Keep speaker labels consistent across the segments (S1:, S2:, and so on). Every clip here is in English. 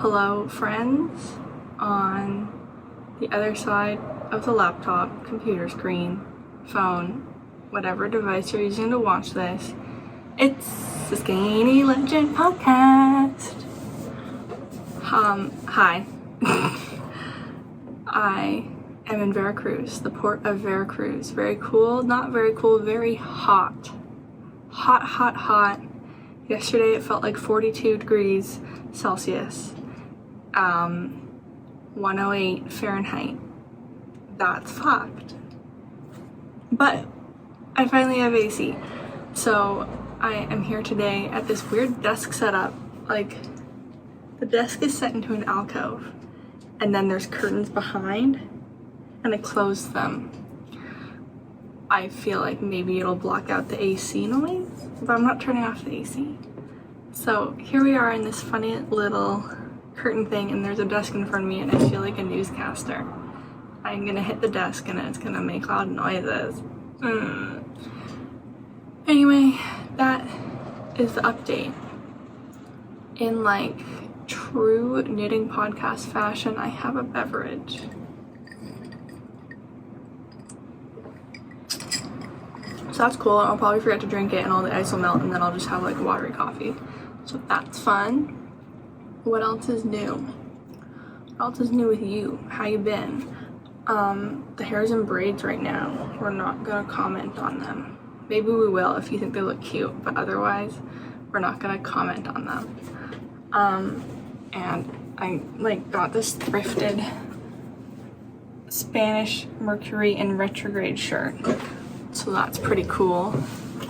S1: Hello, friends on the other side of the laptop, computer screen, phone, whatever device you're using to watch this. It's the SkeinyLegend Podcast. Hi. I am in Veracruz, the port of Veracruz. Very cool, not very cool, very hot. Hot. Yesterday it felt like 42 degrees Celsius. 108 Fahrenheit. That's fucked. But I finally have AC. So I am here today at this weird desk setup. Like, the desk is set into an alcove, and then there's curtains behind, and I closed them. I feel like maybe it'll block out the AC noise, but I'm not turning off the AC. So here we are in this funny little curtain thing, and there's a desk in front of me, and I feel like a newscaster. I'm gonna hit the desk and it's gonna make loud noises. Anyway, that is the update. In like true knitting podcast fashion, I have a beverage. So that's cool. I'll probably forget to drink it and all the ice will melt, and then I'll just have like a watery coffee. So that's fun. What else is new? What else is new with you? How you been? The hair's in braids right now. We're not gonna comment on them. Maybe we will if you think they look cute, but otherwise we're not gonna comment on them. And I like got this thrifted Spanish Mercury in retrograde shirt. So that's pretty cool.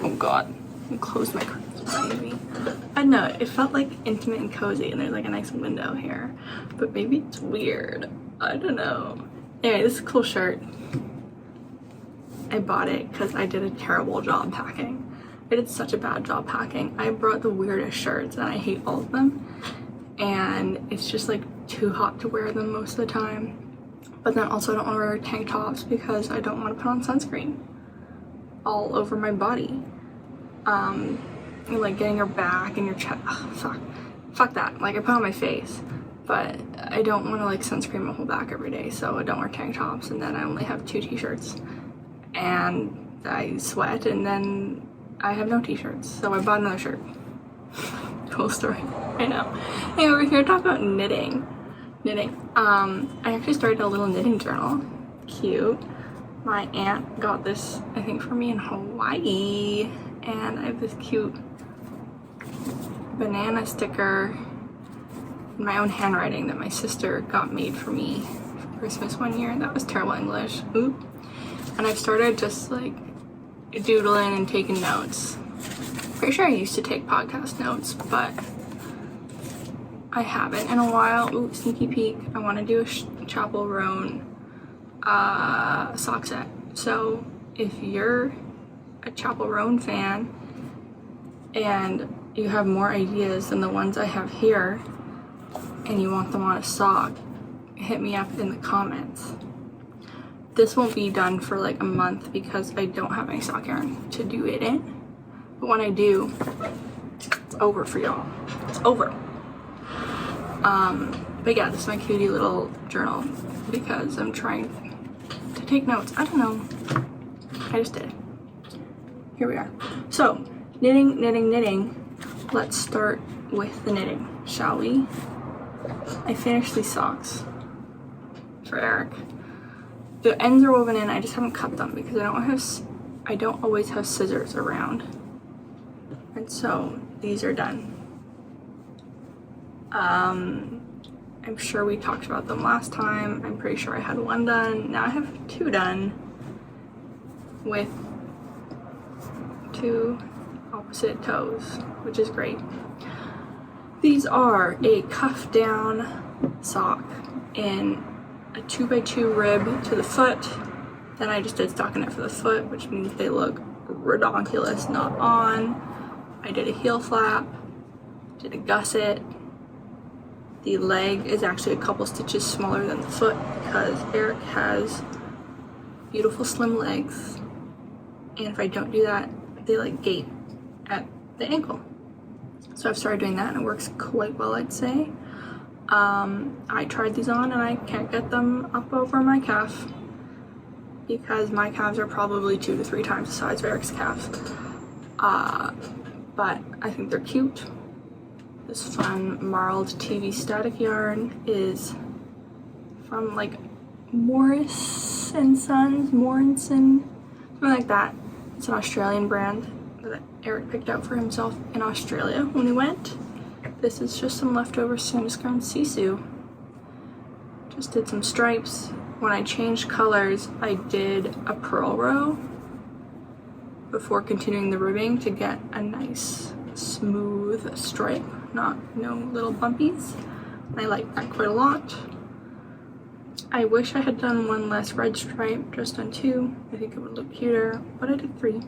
S1: Oh god, let me close my curtains, maybe. I don't know, it felt like intimate and cozy, and there's like a nice window here. But maybe it's weird. I don't know. Anyway, this is a cool shirt. I bought it because I did a terrible job packing. I did such a bad job packing. I brought the weirdest shirts and I hate all of them. And it's just like too hot to wear them most of the time. But then also I don't want to wear tank tops because I don't want to put on sunscreen all over my body. And like getting your back and your chest. Fuck that. Like I put on my face. But I don't want to like sunscreen my whole back every day, so I don't wear tank tops, and then I only have 2 t-shirts. And I sweat, and then I have no t-shirts, so I bought another shirt. Cool story. I know. Hey, we're here to talk about knitting. I actually started a little knitting journal. Cute. My aunt got this, I think, for me in Hawaii, and I have this cute banana sticker in my own handwriting that my sister got made for me for Christmas one year. That was terrible English. Oop. And I've started just like doodling and taking notes. Pretty sure I used to take podcast notes, but I haven't in a while. Ooh, sneaky peek. I want to do a Chapel Roan sock set. So if you're a Chapel Roan fan and you have more ideas than the ones I have here, and you want them on a sock, hit me up in the comments. This won't be done for like a month because I don't have any sock yarn to do it in. But when I do, it's over for y'all. It's over. But yeah, this is my cutie little journal because I'm trying to take notes. I don't know. I just did. Here we are. So, knitting. Let's start with the knitting, shall we? I finished these socks for Eric. The ends are woven in. I just haven't cut them because I don't always have scissors around, and so these are done. I'm sure we talked about them last time. I'm pretty sure I had 1 done. Now I have 2 done with 2 opposite toes, which is great. These are a cuff down sock in a 2x2 rib to the foot. Then I just did stockinette for the foot, which means they look redonkulous, not on. I did a heel flap, did a gusset. The leg is actually a couple stitches smaller than the foot because Eric has beautiful slim legs. And if I don't do that, they like gape at the ankle. So I've started doing that and it works quite well, I'd say. I tried these on and I can't get them up over my calf because my calves are probably 2 to 3 times the size of Eric's calves. But I think they're cute. This fun marled TV static yarn is from like Morris and Sons, Morrison, something like that. It's an Australian brand that Eric picked out for himself in Australia when he went. This is just some leftover Sandusground sisu. Just did some stripes. When I changed colors, I did a purl row before continuing the ribbing to get a nice smooth stripe, no little bumpies. I like that quite a lot. I wish I had done one less red stripe, just done 2. I think it would look cuter, but I did 3.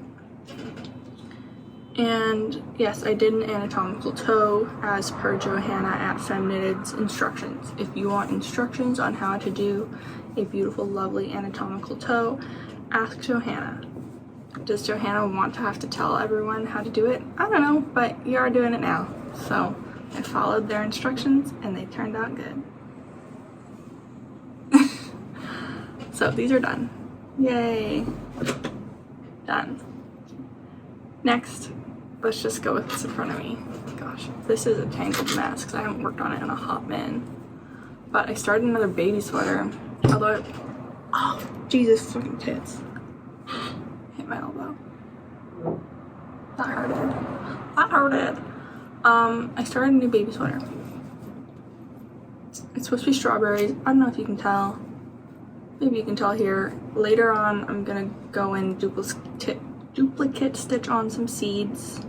S1: And yes, I did an anatomical toe as per Johanna at Femknitted's instructions. If you want instructions on how to do a beautiful, lovely anatomical toe, ask Johanna. Does Johanna want to have to tell everyone how to do it? I don't know, but you are doing it now. So I followed their instructions and they turned out good. So these are done. Yay. Done. Next, let's just go with this in front of me. Gosh, this is a tangled mess because I haven't worked on it in a hot minute. But I started another baby sweater. Although, oh, Jesus fucking tits. Hit my elbow. That hurted. That hurted. I started a new baby sweater. It's supposed to be strawberries. I don't know if you can tell. Maybe you can tell here. Later on, I'm gonna go and duplicate stitch on some seeds.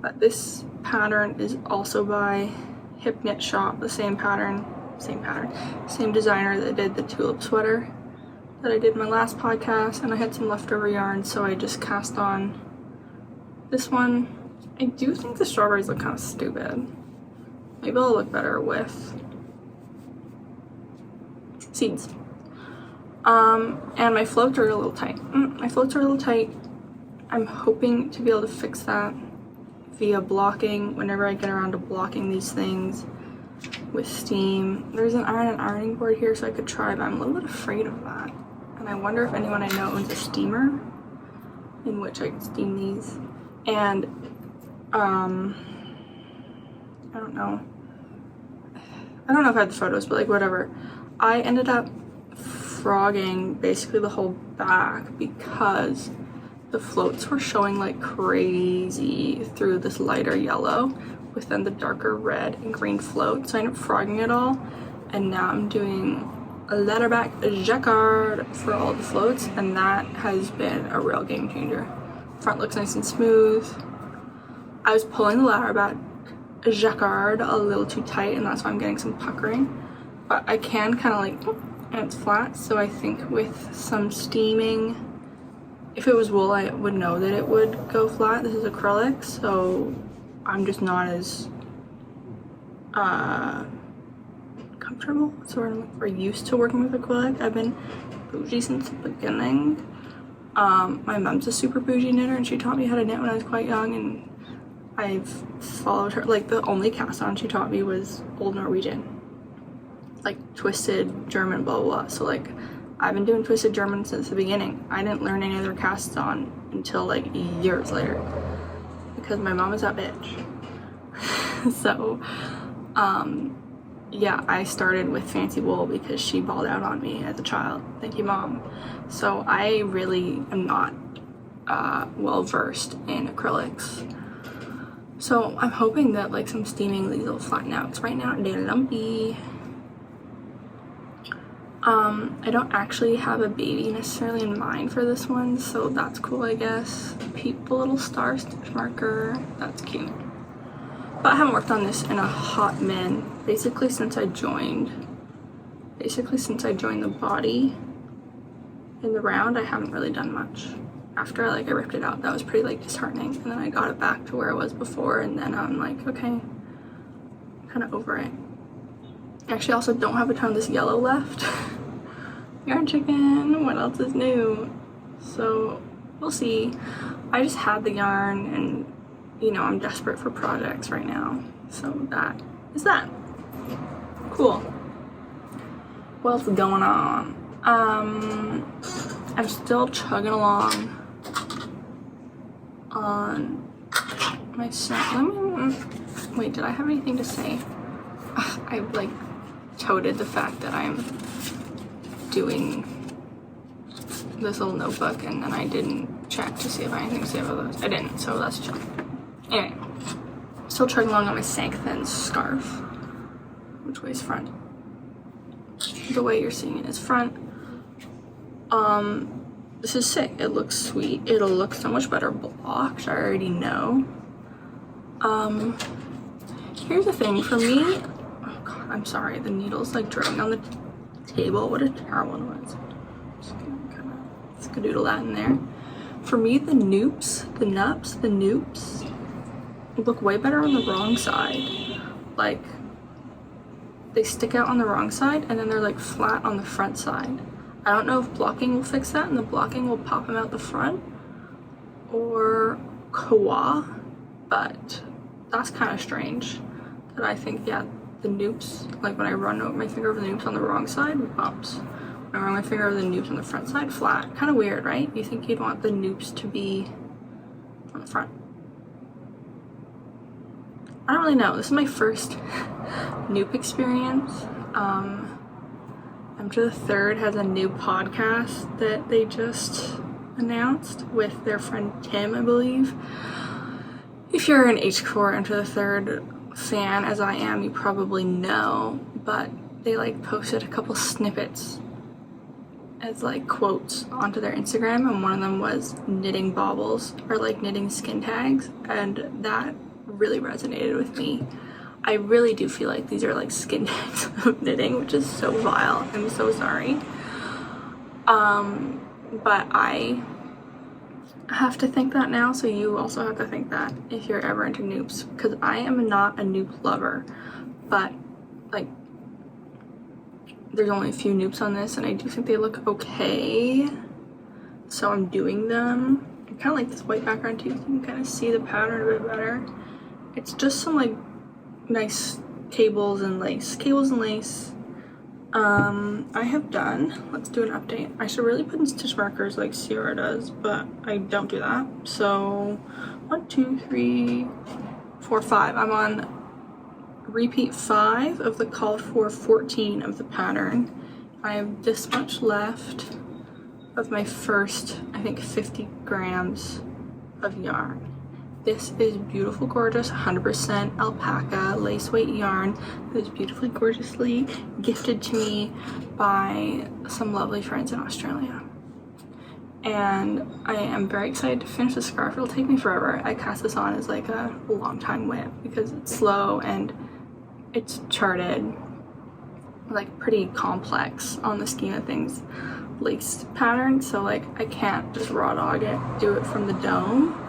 S1: But this pattern is also by Hip Knit Shop, the same designer that did the tulip sweater that I did in my last podcast, and I had some leftover yarn, so I just cast on this one. I do think the strawberries look kind of stupid. Maybe they'll look better with seeds. And my floats are a little tight. I'm hoping to be able to fix that via blocking whenever I get around to blocking these things with steam. There's an iron and ironing board here, so I could try, but I'm a little bit afraid of that. And I wonder if anyone I know owns a steamer in which I could steam these. And I don't know if I have the photos, but like whatever. I ended up frogging basically the whole back because the floats were showing like crazy through this lighter yellow within the darker red and green float. So I ended up frogging it all, and now I'm doing a letterback jacquard for all the floats, and that has been a real game changer. Front looks nice and smooth. I was pulling the letterback jacquard a little too tight, and that's why I'm getting some puckering, but I can kind of like, and it's flat, so I think with some steaming, if it was wool I would know that it would go flat. This is acrylic, so I'm just not as comfortable, or used to working with acrylic. I've been bougie since the beginning. My mom's a super bougie knitter, and she taught me how to knit when I was quite young, and I've followed her. Like, the only cast on she taught me was Old Norwegian, like twisted German, blah blah blah. So like I've been doing twisted German since the beginning. I didn't learn any other casts on until like years later because my mom is that bitch. So yeah, I started with fancy wool because she balled out on me as a child. Thank you, Mom. So I really am not well versed in acrylics. So I'm hoping that like some steaming these will flatten out, because right now they're lumpy. I don't actually have a baby necessarily in mind for this one, so that's cool, I guess. Peep the little star stitch marker, that's cute. But I haven't worked on this in a hot minute, basically since I joined the body in the round. I haven't really done much. After I ripped it out, that was pretty like disheartening, and then I got it back to where it was before, and then I'm like, okay, kind of over it. I actually also don't have a ton of this yellow left. Yarn chicken, what else is new? So we'll see. I just had the yarn, and you know, I'm desperate for projects right now. So that is that. Cool. What else is going on? I'm still chugging along on my wait, did I have anything to say? I like toted the fact that I'm doing this little notebook and then I didn't check to see if I had anything to say about this. I didn't, so that's chill. Anyway, still chugging along on my Sank Thin scarf. Which way is front? The way you're seeing it is front. This is sick. It looks sweet. It'll look so much better blocked. I already know. Here's the thing for me. Oh god, I'm sorry. The needle's like dripping on the table. What a terrible noise. Just gonna kind of skadoodle that in there. For me, the noops look way better on the wrong side. Like, they stick out on the wrong side and then they're like flat on the front side. I don't know if blocking will fix that and the blocking will pop them out the front or quoi, but that's kind of strange that I think, yeah, the noops, like when I run my finger over the noops on the wrong side, bumps. When I run my finger over the noops on the front side, flat. Kind of weird, right? You think you'd want the noops to be on the front. I don't really know. This is my first Noop experience. Enter the Third has a new podcast that they just announced with their friend Tim, I believe. If you're an H-core Enter the Third fan, as I am, you probably know, but they like posted a couple snippets as like quotes onto their Instagram, and one of them was knitting baubles or like knitting skin tags, and that really resonated with me. I really do feel like these are like skin tags of knitting, which is so vile. I'm so sorry. But I have to think that now, so you also have to think that if you're ever into noops, because I am not a noop lover, but like there's only a few noops on this and I do think they look okay, so I'm doing them. I kind of like this white background too, so you can kind of see the pattern a bit better. It's just some like nice cables and lace. I have done, let's do an update. I should really put in stitch markers like Sierra does, but I don't do that. So 1, 2, 3, 4, 5. I'm on repeat 5 of the called for 14 of the pattern. I have this much left of my first, I think, 50 grams of yarn. This is beautiful, gorgeous, 100% alpaca lace weight yarn that is beautifully, gorgeously gifted to me by some lovely friends in Australia. And I am very excited to finish the scarf. It'll take me forever. I cast this on as like a long time whip because it's slow and it's charted, like pretty complex on the scheme of things lace pattern. So like I can't just raw dog it, do it from the dome.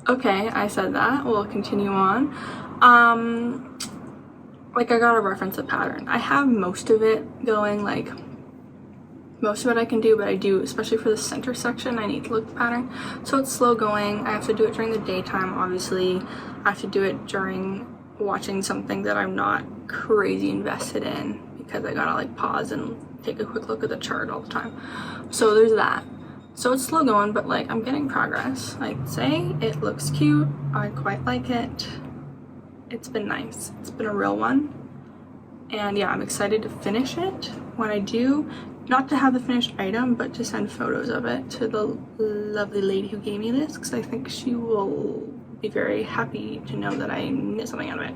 S1: Okay, I said that. We'll continue on. Like I gotta reference the pattern. I have most of it going, like most of it I can do, but I do, especially for the center section, I need to look at the pattern. So it's slow going. I have to do it during the daytime, obviously. I have to do it during watching something that I'm not crazy invested in because I gotta like pause and take a quick look at the chart all the time. So there's that. So it's slow going, but like I'm getting progress. I'd say it looks cute. I quite like it. It's been nice. It's been a real one. And yeah, I'm excited to finish it when I do. Not to have the finished item, but to send photos of it to the lovely lady who gave me this, because I think she will be very happy to know that I knit something out of it.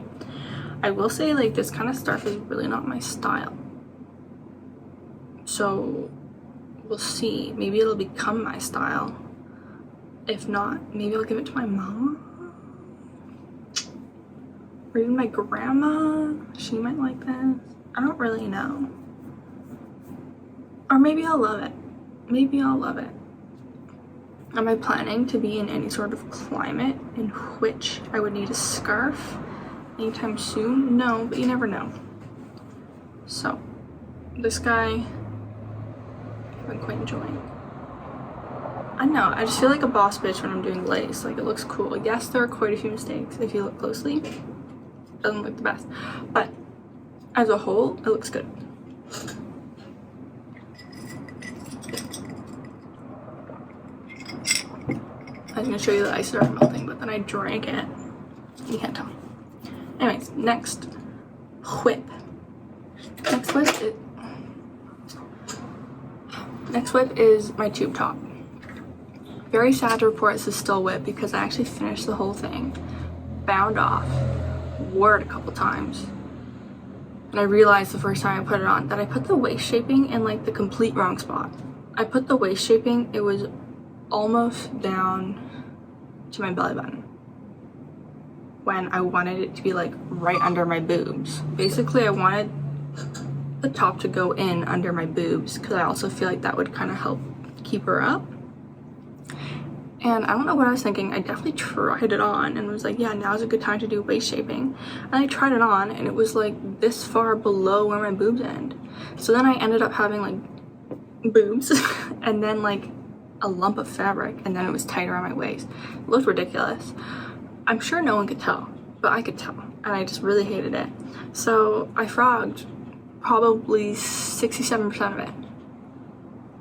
S1: I will say, like, this kind of stuff is really not my style. So we'll see. Maybe it'll become my style. If not, maybe I'll give it to my mom. Or even my grandma. She might like this. I don't really know. Or maybe I'll love it. Maybe I'll love it. Am I planning to be in any sort of climate in which I would need a scarf anytime soon? No, but you never know. So, this guy I've been quite enjoying. I know, I just feel like a boss bitch when I'm doing lace. Like, it looks cool. Yes, there are quite a few mistakes if you look closely. It doesn't look the best. But as a whole, it looks good. I was gonna show you the ice started melting, but then I drank it. You can't tell. Anyways, next whip. Next whip is my tube top. Very sad to report this is still whip because I actually finished the whole thing, bound off, wore it a couple times, and I realized the first time I put it on that I put the waist shaping in like the complete wrong spot. I put the waist shaping, it was almost down to my belly button when I wanted it to be like right under my boobs. Basically, I wanted the top to go in under my boobs because I also feel like that would kind of help keep her up. And I don't know what I was thinking. I definitely tried it on and was like, yeah, now's a good time to do waist shaping. And I tried it on and it was like this far below where my boobs end. So then I ended up having like boobs and then like a lump of fabric, and then it was tight around my waist. It looked ridiculous. I'm sure no one could tell, but I could tell, and I just really hated it. So I frogged probably 67% of it.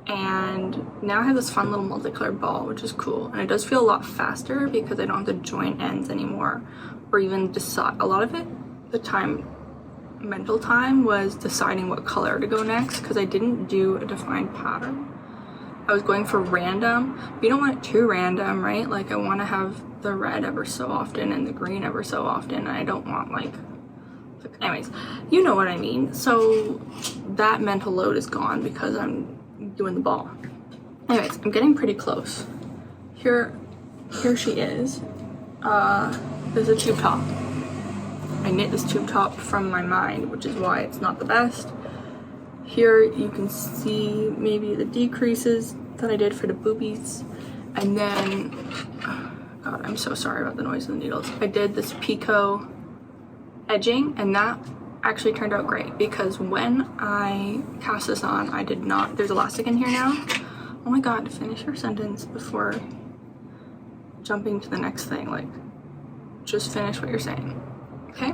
S1: And now I have this fun little multicolored ball, which is cool. And it does feel a lot faster because I don't have to join ends anymore or even decide. A lot of it, mental time was deciding what color to go next because I didn't do a defined pattern. I was going for random, but you don't want it too random, right? Like I want to have the red ever so often and the green ever so often. And I don't want like, anyways, you know what I mean. So that mental load is gone because I'm doing the ball. Anyways, I'm getting pretty close. Here she is. There's a tube top. I knit this tube top from my mind, which is why it's not the best. Here you can see maybe the decreases that I did for the boobies. And then, God, I'm so sorry about the noise of the needles. I did this picot edging, and that actually turned out great because when I cast this on, I did not, there's elastic in here now. Oh my God, finish your sentence before jumping to the next thing. Like, just finish what you're saying, okay?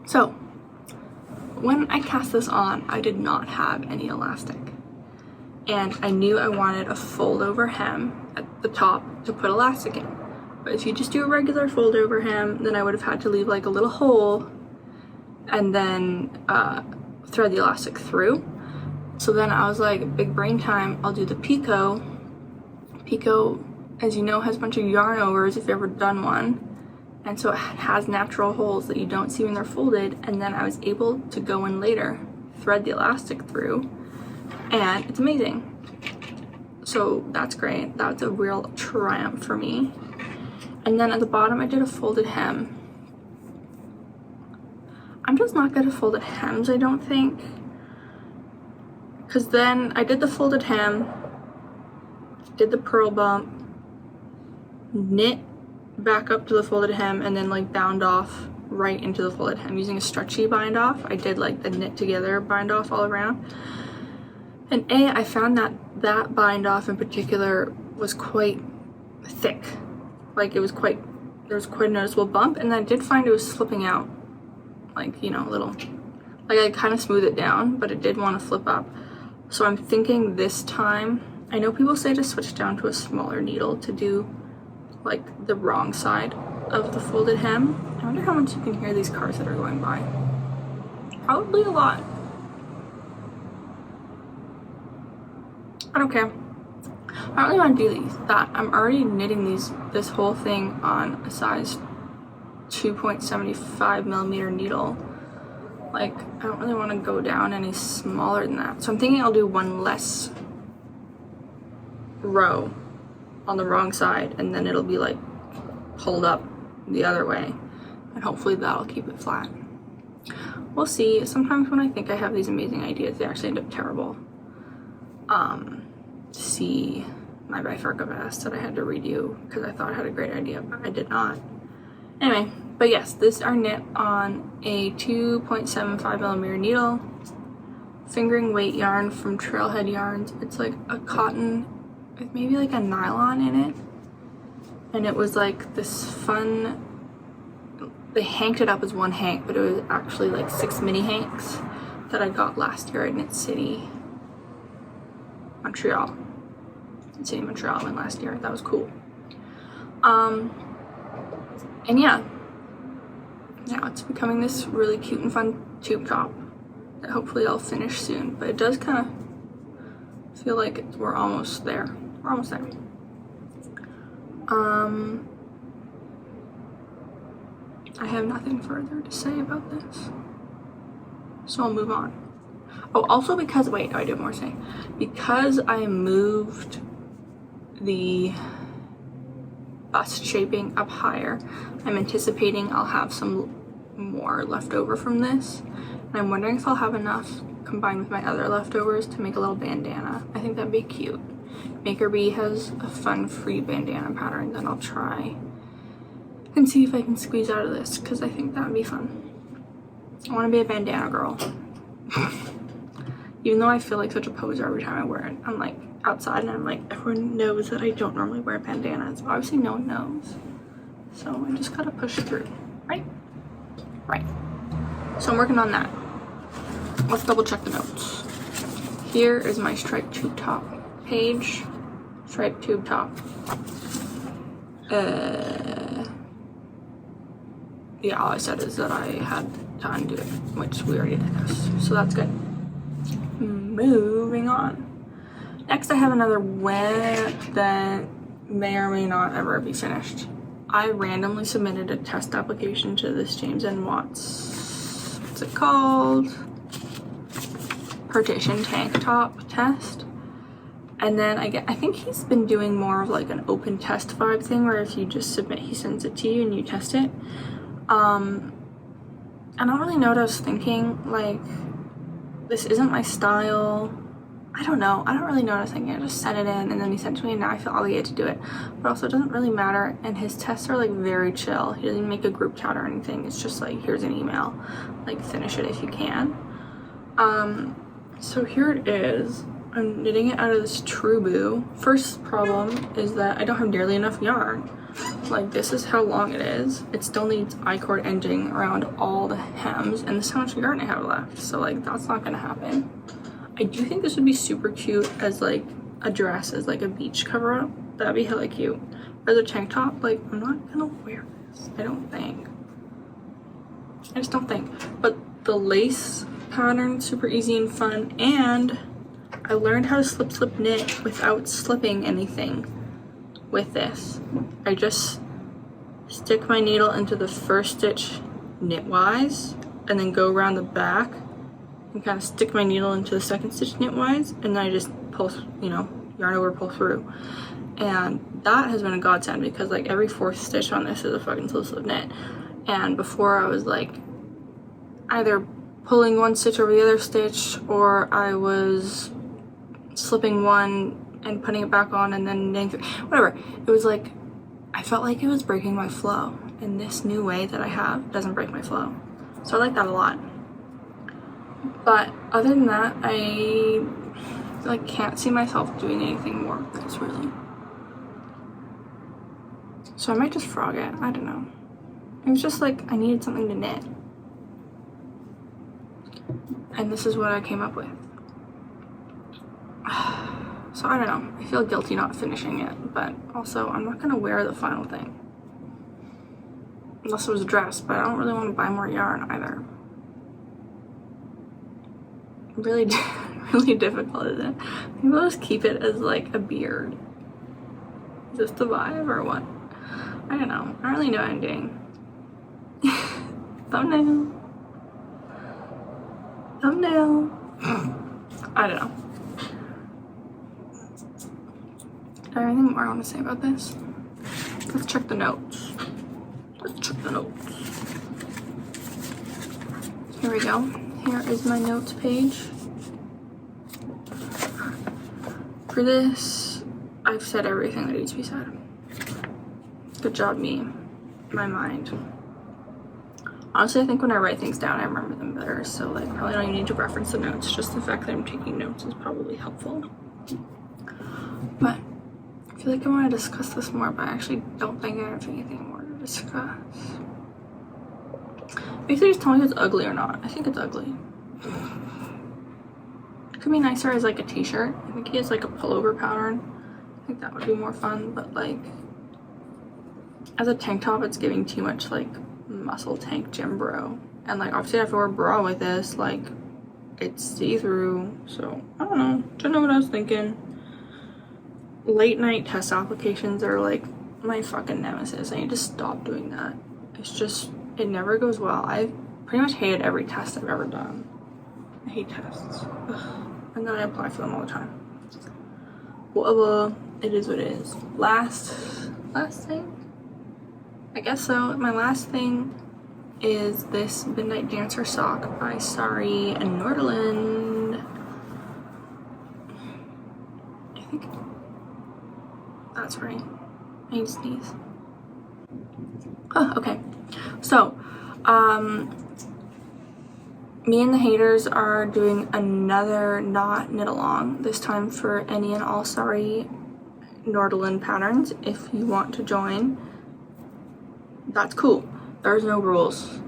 S1: So, when I cast this on, I did not have any elastic. And I knew I wanted a fold over hem at the top to put elastic in. But if you just do a regular fold over hem, then I would have had to leave like a little hole and then thread the elastic through. So then I was like, big brain time, I'll do the picot. Picot, as you know, has a bunch of yarn overs if you've ever done one. And so it has natural holes that you don't see when they're folded. And then I was able to go in later, thread the elastic through, and it's amazing. So that's great. That's a real triumph for me. And then at the bottom, I did a folded hem. I'm just not good at folded hems, I don't think. Because then I did the folded hem, did the purl bump, knit back up to the folded hem, and then like bound off right into the folded hem using a stretchy bind off. I did like the knit together bind off all around. And I found that that bind off in particular was quite thick. Like there was quite a noticeable bump, and I did find it was slipping out. Like, you know, a little, like I kind of smoothed it down, but it did want to flip up. So I'm thinking this time, I know people say to switch down to a smaller needle to do like the wrong side of the folded hem. I wonder how much you can hear these cars that are going by. Probably a lot. I don't care. I don't really want to do that. I'm already knitting this whole thing on a size 2.75 millimeter needle. Like, I don't really want to go down any smaller than that. So I'm thinking I'll do one less row on the wrong side, and then it'll be like pulled up the other way, and hopefully that'll keep it flat. We'll see. Sometimes when I think I have these amazing ideas, they actually end up terrible. See my bifurca vest that I had to redo because I thought I had a great idea, but I did not. Anyway, but yes, this are knit on a 2.75 millimeter needle, fingering weight yarn from Trailhead Yarns. It's like a cotton with maybe like a nylon in it. And it was like this fun, they hanked it up as one hank, but it was actually like 6 mini hanks that I got last year at Knit City, Montreal. Knit City, Montreal, I went last year. That was cool. And yeah, now it's becoming this really cute and fun tube top that hopefully I'll finish soon, but it does kind of feel like we're almost there. We're almost there. I have nothing further to say about this, so I'll move on. Oh, also because, wait, I do have more to say. Because I moved the bust shaping up higher, I'm anticipating I'll have some more left over from this. And I'm wondering if I'll have enough combined with my other leftovers to make a little bandana. I think that'd be cute. Maker Bee has a fun free bandana pattern that I'll try and see if I can squeeze out of this, because I think that would be fun. I want to be a bandana girl. Even though I feel like such a poser every time I wear it. I'm like outside and I'm like, everyone knows that I don't normally wear bandanas. Obviously no one knows. So I just gotta push through, right? Right. So I'm working on that. Let's double check the notes. Here is my striped tube top page. Striped tube top. Yeah, all I said is that I had to undo it, which we already discussed. So that's good. Moving on. Next I have another web that may or may not ever be finished. I randomly submitted a test application to this James N. Watts, what's it called? Partition tank top test. And then I think he's been doing more of like an open test vibe thing where if you just submit, he sends it to you and you test it. And I don't really know what I was thinking, like, this isn't my style. I don't know. I don't really know what I was thinking. I just sent it in and then he sent it to me and now I feel obligated to do it. But also it doesn't really matter, and his tests are like very chill. He doesn't make a group chat or anything. It's just like, here's an email. Like, finish it if you can. So here it is. I'm knitting it out of this True. First problem is that I don't have nearly enough yarn. Like, this is how long it is. It still needs I-cord ending around all the hems, and this is how much yarn I have left. So like, that's not gonna happen. I do think this would be super cute as like a dress, as like a beach cover up. That'd be hella cute. Or the tank top, like, I'm not gonna wear this, I don't think. I just don't think. But the lace pattern, super easy and fun, and I learned how to slip knit without slipping anything with this. I just stick my needle into the first stitch knitwise and then go around the back and kind of stick my needle into the second stitch knitwise, and then I just pull, you know, yarn over, pull through. And that has been a godsend because like every fourth stitch on this is a fucking slip knit. And before I was like either pulling one stitch over the other stitch, or I was slipping one and putting it back on and then knitting through. Whatever. It was like, I felt like it was breaking my flow. And this new way that I have doesn't break my flow. So I like that a lot. But other than that, I like can't see myself doing anything more with this really. So I might just frog it. I don't know. It was just like I needed something to knit. And this is what I came up with. So I don't know. I feel guilty not finishing it, but also I'm not gonna wear the final thing. Unless it was a dress, but I don't really want to buy more yarn either. Really, really difficult, isn't it? Maybe I'll just keep it as like a beard. Is this the vibe or what? I don't know. I don't really know what I'm doing. Thumbnail. Thumbnail. I don't know. Is there anything more I want to say about this? Let's check the notes. Let's check the notes. Here we go. Here is my notes page. For this, I've said everything that needs to be said. Good job, me. My mind. Honestly, I think when I write things down, I remember them better. So, like, probably don't even need to reference the notes. Just the fact that I'm taking notes is probably helpful. But I feel like I want to discuss this more, but I actually don't think I have anything more to discuss. Basically, just tell me if it's ugly or not. I think it's ugly. It could be nicer as like a t-shirt. I think he has like a pullover pattern. I think that would be more fun, but like as a tank top, it's giving too much like muscle tank gym bro. And like obviously I have to wear a bra with this, like it's see-through, so I don't know what I was thinking. Late night test applications are like my fucking nemesis. I need to stop doing that. It's just, it never goes well. I've pretty much hated every test I've ever done. I hate tests. Ugh. And then I apply for them all the time. Whatever, it is what it is. Last thing? I guess so. My last thing is this Midnight Dancer sock by Sari and Norderland. I think that's right. I need to sneeze. Oh, okay. So, me and the haters are doing another knot knit along, this time for any and all Sari Norderland patterns. If you want to join, that's cool. There's no rules.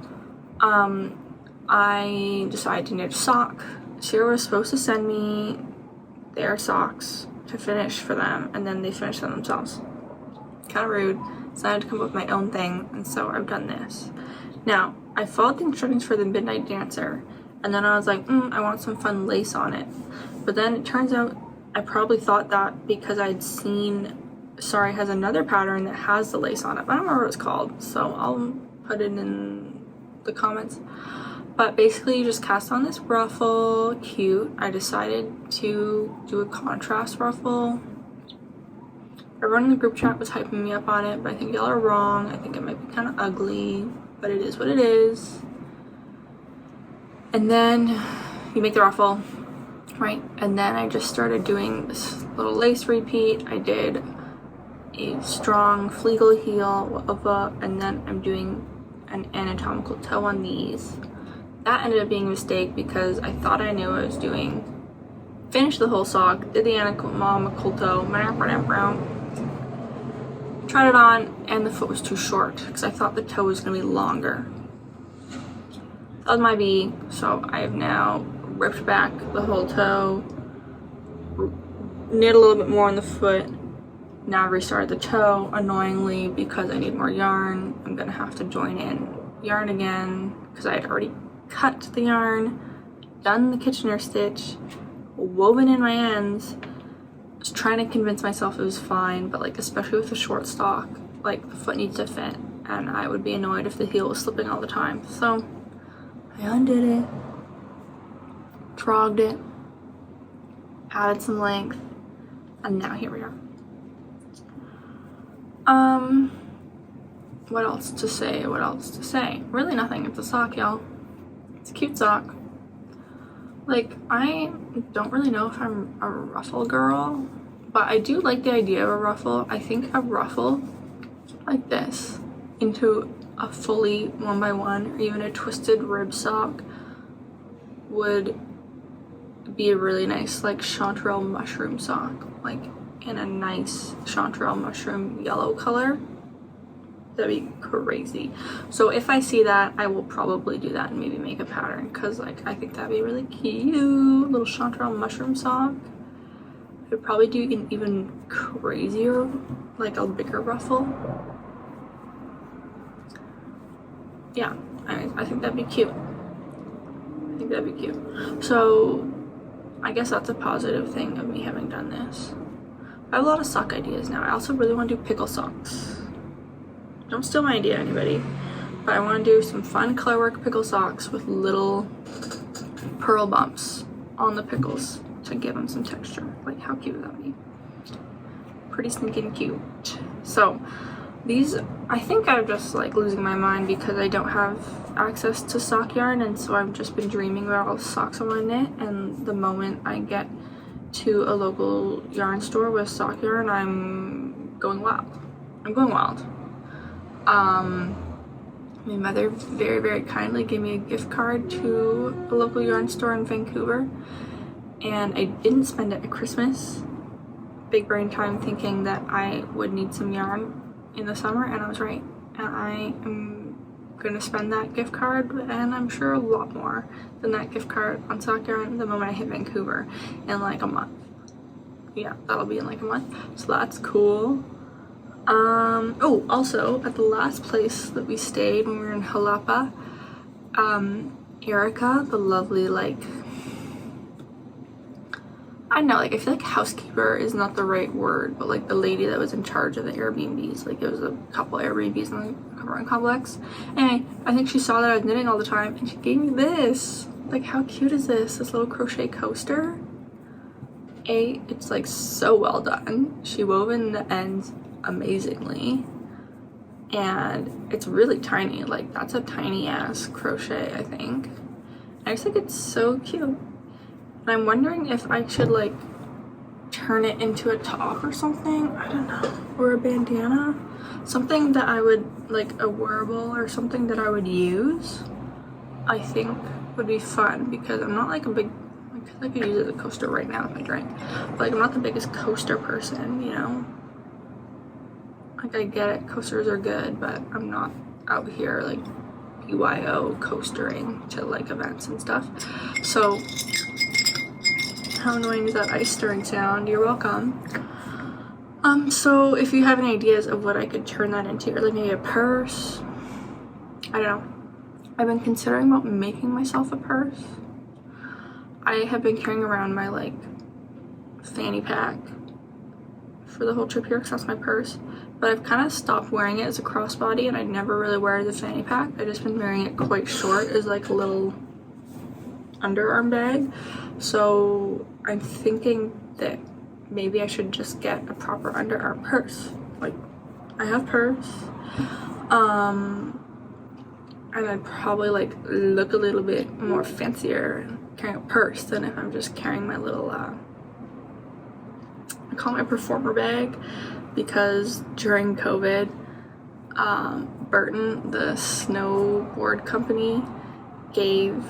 S1: I decided to knit a sock. Sierra was supposed to send me their socks to finish for them, and then they finished them themselves. Kind of rude. So I had to come up with my own thing, and so I've done this. Now, I followed the instructions for the Midnight Dancer, and then I was like, I want some fun lace on it. But then it turns out I probably thought that because I'd seen Sari has another pattern that has the lace on it. I don't remember what it's called, so I'll put it in the comments. But basically you just cast on this ruffle. Cute. I decided to do a contrast ruffle. Everyone in the group chat was hyping me up on it, but I think y'all are wrong. I think it might be kind of ugly, but it is what it is. And then you make the ruffle, right? And then I just started doing this little lace repeat. I did a strong fleagle heel, and then I'm doing an anatomical toe on these. That ended up being a mistake because I thought I knew what I was doing. Finished the whole sock, did the anatomical toe, tried it on, and the foot was too short because I thought the toe was going to be longer. That was my B, so I have now ripped back the whole toe, knit a little bit more on the foot. Now restarted the toe. Annoyingly, because I need more yarn, I'm going to have to join in yarn again because I had already cut the yarn, done the Kitchener stitch, woven in my ends. Was trying to convince myself it was fine, but like especially with the short stock, like the foot needs to fit, and I would be annoyed if the heel was slipping all the time. So I undid it, trogged it, added some length, and now here we are. What else to say? Really nothing. It's a sock, y'all. It's a cute sock. Like, I don't really know if I'm a ruffle girl, but I do like the idea of a ruffle. I think a ruffle like this into a fully 1x1 or even a twisted rib sock would be a really nice like chanterelle mushroom sock, like in a nice chanterelle mushroom yellow color. That'd be crazy. So if I see that, I will probably do that and maybe make a pattern, because like I think that'd be really cute. Little chanterelle mushroom sock. I'd probably do an even crazier, like a bigger ruffle. Yeah, I think that'd be cute. So I guess that's a positive thing of me having done this. I have a lot of sock ideas now. I also really want to do pickle socks. Don't steal my idea, anybody. But I want to do some fun colorwork pickle socks with little pearl bumps on the pickles to give them some texture. Like, how cute would that be? Pretty stinking cute. So these, I think I'm just like losing my mind because I don't have access to sock yarn, and so I've just been dreaming about all the socks I want to knit, and the moment I get to a local yarn store with sock yarn, I'm going wild. My mother very, very kindly gave me a gift card to a local yarn store in Vancouver, and I didn't spend it at Christmas big brain time thinking that I would need some yarn in the summer, and I was right. And I am gonna spend that gift card, and I'm sure a lot more than that gift card on sock yarn the moment I hit Vancouver in like a month. Yeah, that'll be in like a month, so that's cool. Oh, also at the last place that we stayed when we were in Jalapa, Erica, the lovely, like, I don't know, like, I feel like housekeeper is not the right word, but like the lady that was in charge of the Airbnbs, like it was a couple Airbnbs in the apartment complex. Anyway, I think she saw that I was knitting all the time, and she gave me this. Like, how cute is this? This little crochet coaster. It's like so well done. She wove in the ends amazingly, and it's really tiny. Like, that's a tiny ass crochet, I think. I just think it's so cute, and I'm wondering if I should like turn it into a top or something. I don't know, or a bandana, something that I would like, a wearable or something that I would use. I think would be fun, because I'm not like a big, I could use it as a coaster right now if I drink, but like I'm not the biggest coaster person, you know. Like, I get it, coasters are good, but I'm not out here like BYO coastering to like events and stuff. So how annoying is that ice stirring sound? You're welcome. So if you have any ideas of what I could turn that into, or like maybe a purse, I don't know. I've been considering about making myself a purse. I have been carrying around my like fanny pack for the whole trip here because that's my purse, but I've kind of stopped wearing it as a crossbody, and I never really wear the fanny pack. I've just been wearing it quite short as like a little underarm bag. So I'm thinking that maybe I should just get a proper underarm purse. Like, I have purse, and I'd probably like look a little bit more fancier carrying a purse than if I'm just carrying my little I call it my performer bag, because during COVID, Burton, the snowboard company, gave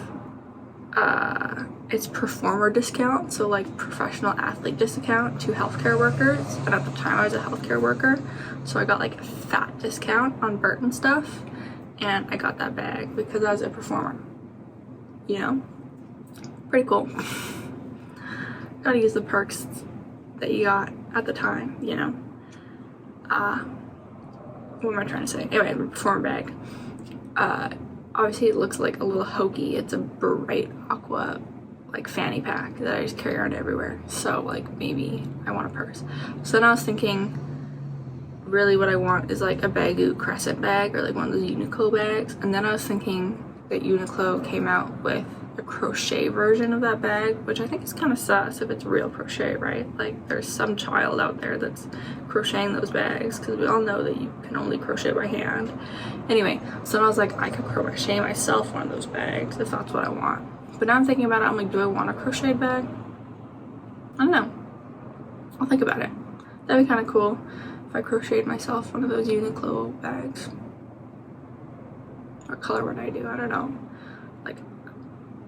S1: its performer discount, so like professional athlete discount, to healthcare workers. And at the time I was a healthcare worker, so I got like a fat discount on Burton stuff, and I got that bag because I was a performer, you know. Pretty cool. Gotta use the perks that you got at the time, you know. What am I trying to say? Anyway, the performer bag. Obviously it looks like a little hokey. It's a bright aqua like fanny pack that I just carry around everywhere. So like maybe I want a purse. So then I was thinking, really what I want is like a Baggu crescent bag, or like one of those Uniqlo bags. And then I was thinking that Uniqlo came out with a crochet version of that bag, which I think is kind of sus if it's real crochet, right? Like, there's some child out there that's crocheting those bags, because we all know that you can only crochet by hand. Anyway, so then I was like, I could crochet myself one of those bags if that's what I want. But now I'm thinking about it, I'm like, do I want a crocheted bag? I don't know. I'll think about it. That'd be kind of cool if I crocheted myself one of those Uniqlo bags. What color would I do? I don't know. Like,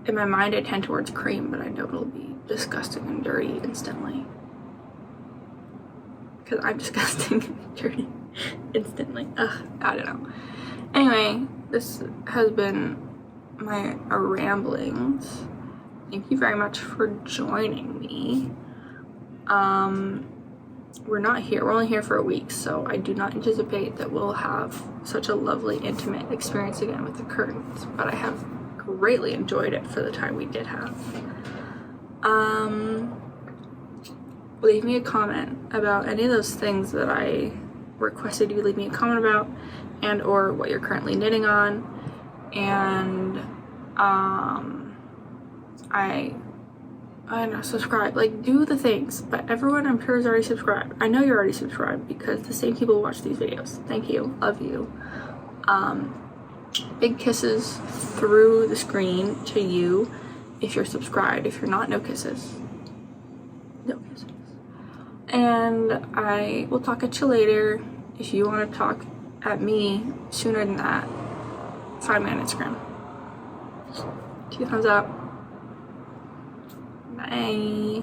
S1: in my mind I tend towards cream, but I know it'll be disgusting and dirty instantly, because I'm disgusting and dirty instantly. Ugh, I don't know. Anyway, this has been my ramblings. Thank you very much for joining me. We're only here for a week, so I do not anticipate that we'll have such a lovely intimate experience again with the curtains, but I have greatly enjoyed it for the time we did have. Leave me a comment about any of those things that I requested you leave me a comment about, and or what you're currently knitting on. And I don't know, subscribe, like, do the things. But everyone I'm sure is already subscribed. I know you're already subscribed because the same people watch these videos. Thank you, love you. Big kisses through the screen to you if you're subscribed. If you're not, no kisses. No kisses. And I will talk at you later. If you want to talk at me sooner than that, find me on Instagram. 2 thumbs up. Bye.